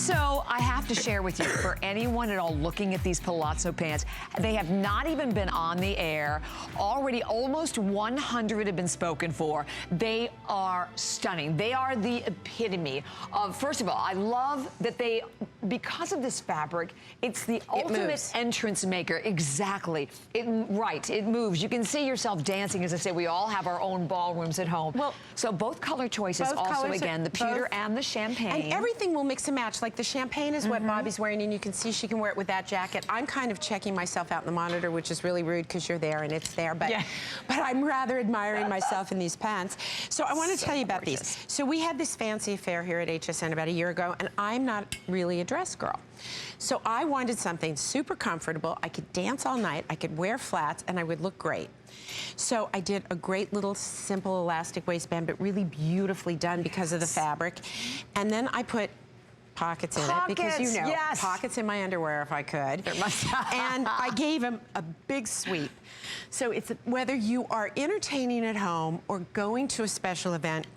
So I have to share with you, for anyone at all looking at these Palazzo pants, they have not even been on the air. Already almost 100 have been spoken for. They are stunning. They are the epitome of, first of all, I love that they, because of this fabric, it's the ultimate entrance maker. Exactly. Right, it moves. You can see yourself dancing. As I say, we all have our own ballrooms at home. Well, so both color choices, both also colors, again, the pewter and the champagne. And everything will mix and match. Like the champagne is what Bobby's wearing, and you can see she can wear it with that jacket. I'm kind of checking myself out in the monitor, which is really rude because you're there and it's there, but I'm rather admiring myself in these pants. So I want to tell you about these. So we had this fancy affair here at HSN about a year ago, and I'm not really a dress girl. So I wanted something super comfortable. I could dance all night, I could wear flats, and I would look great. So I did a great little simple elastic waistband, but really beautifully done because of the fabric. And then I put pockets in it because, you know, pockets in my underwear if I could. And I gave him a big sweep. So it's whether you are entertaining at home or going to a special event,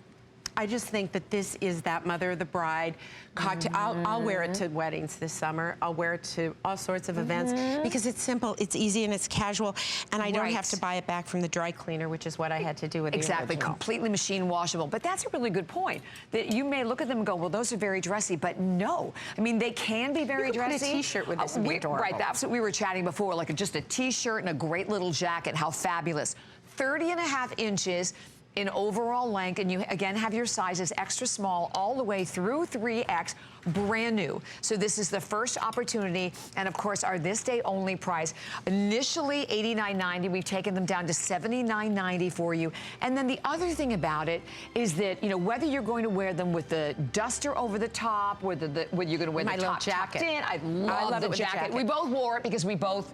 I just think that this is that mother of the bride cocktail. I'll wear it to weddings this summer. I'll wear it to all sorts of events because it's simple, it's easy, and it's casual, and I don't have to buy it back from the dry cleaner, which is what I had to do with the original. Completely machine washable. But that's a really good point. That you may look at them and go, well, those are very dressy, but no. I mean, they can be very dressy. Put a t-shirt with this and be adorable. Right, that's what we were chatting before, like just a t-shirt and a great little jacket. How fabulous. 30.5 inches. In overall length, and you again have your sizes extra small all the way through 3X, brand new. So this is the first opportunity, and of course our this day only price. Initially $89.90, we've taken them down to $79.90 for you. And then the other thing about it is that, you know, whether you're going to wear them with the duster over the top, whether you're going to wear the top jacket. I love the jacket. We both wore it because we both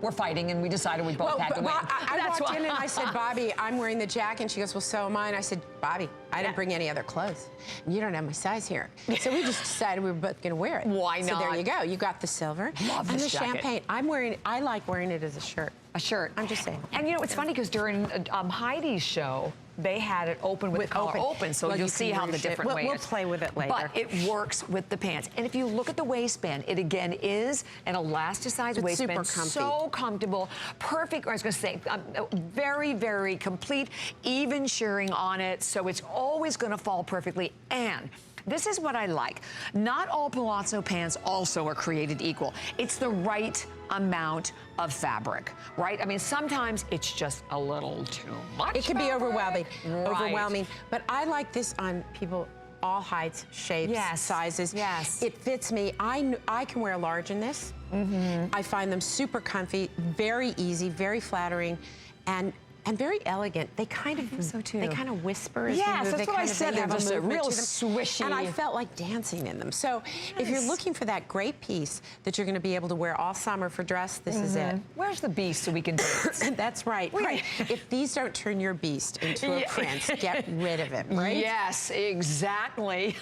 we're fighting, and we decided we both had to win. I walked in and I said, Bobby, I'm wearing the jacket. And she goes, well, so am I. And I said, Bobby, I didn't bring any other clothes. You don't have my size here. So we just decided we were both going to wear it. Why not? So there you go. You got the silver. Love and this the champagne. I like wearing it as a shirt. A shirt. I'm just saying. And you know, it's funny because during Heidi's show, they had it open with the collar open, so you'll see how the different ways. We'll play with it later. But it works with the pants. And if you look at the waistband, it again is an elasticized waistband. Super comfy. So comfortable. Perfect, I was going to say, very, very complete, even shirring on it, so it's always going to fall perfectly. And this is what I like. Not all Palazzo pants also are created equal. It's the right amount of fabric, right? I mean, sometimes it's just a little too much. It can be overwhelming, overwhelming. But I like this on people all heights, shapes, sizes. It fits me. I can wear a large in this. I find them super comfy, very easy, very flattering, and very elegant. They kind of they kind of whisper as you move. That's what I said. They're just a real swishy. And I felt like dancing in them. So if you're looking for that great piece that you're going to be able to wear all summer for dress, this is it. Where's the beast so we can dance? That's right. If these don't turn your beast into a prince, get rid of it, right? Yes, exactly.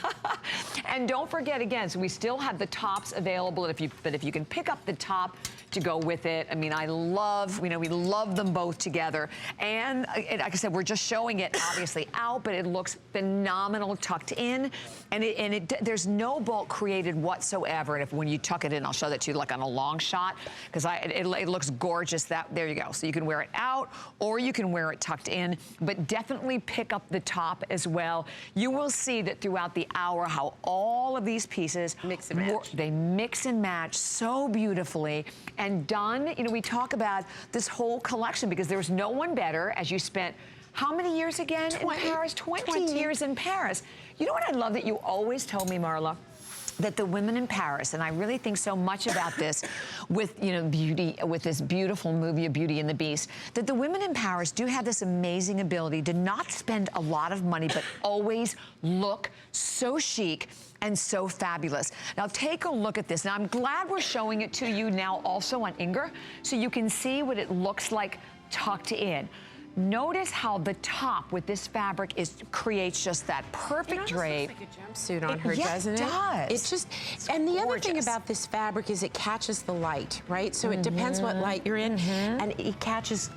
And don't forget again, so we still have the tops available. But if you can pick up the top to go with it, I mean, I love, we love them both together. And like I said, we're just showing it obviously out, but it looks phenomenal tucked in. And there's no bulk created whatsoever. And when you tuck it in, I'll show that to you like on a long shot, because it looks gorgeous. There you go. So you can wear it out or you can wear it tucked in, but definitely pick up the top as well. You will see that throughout the hour how all of these pieces mix and match. They mix and match so beautifully. And done, you know, we talk about this whole collection because there's no one better, as you spent how many years again in Paris? 20 years in Paris. You know what I love that you always told me, Marla? That the women in Paris, and I really think so much about this with, you know, beauty, with this beautiful movie of Beauty and the Beast, that the women in Paris do have this amazing ability to not spend a lot of money, but always look so chic and so fabulous. Now take a look at this. Now I'm glad we're showing it to you now also on Inger, so you can see what it looks like tucked in. notice how the top with this fabric creates just that perfect drape. Looks like a jumpsuit on her, doesn't it? Yes, it does. It's just, and the other thing about this fabric is it catches the light, right? So it depends what light you're in, and it catches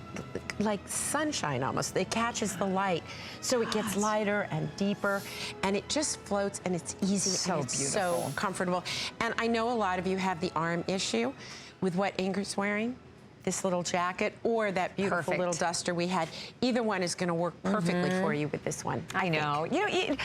like sunshine almost. It catches the light, so it gets lighter and deeper, and it just floats, and it's easy, So and it's beautiful. so comfortable. And I know a lot of you have the arm issue with what Ingrid's wearing. This little jacket or that beautiful little duster we had. Either one is going to work perfectly for you with this one. I know. You know,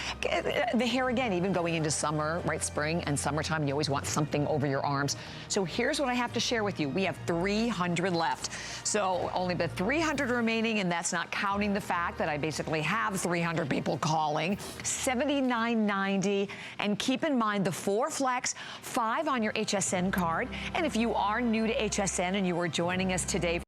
the hair, again, even going into summer, right, spring and summertime, you always want something over your arms. So here's what I have to share with you. We have 300 left. So only the 300 remaining, and that's not counting the fact that I basically have 300 people calling. $79.90. And keep in mind the 4 flex, 5 on your HSN card. And if you are new to HSN and you are joining us today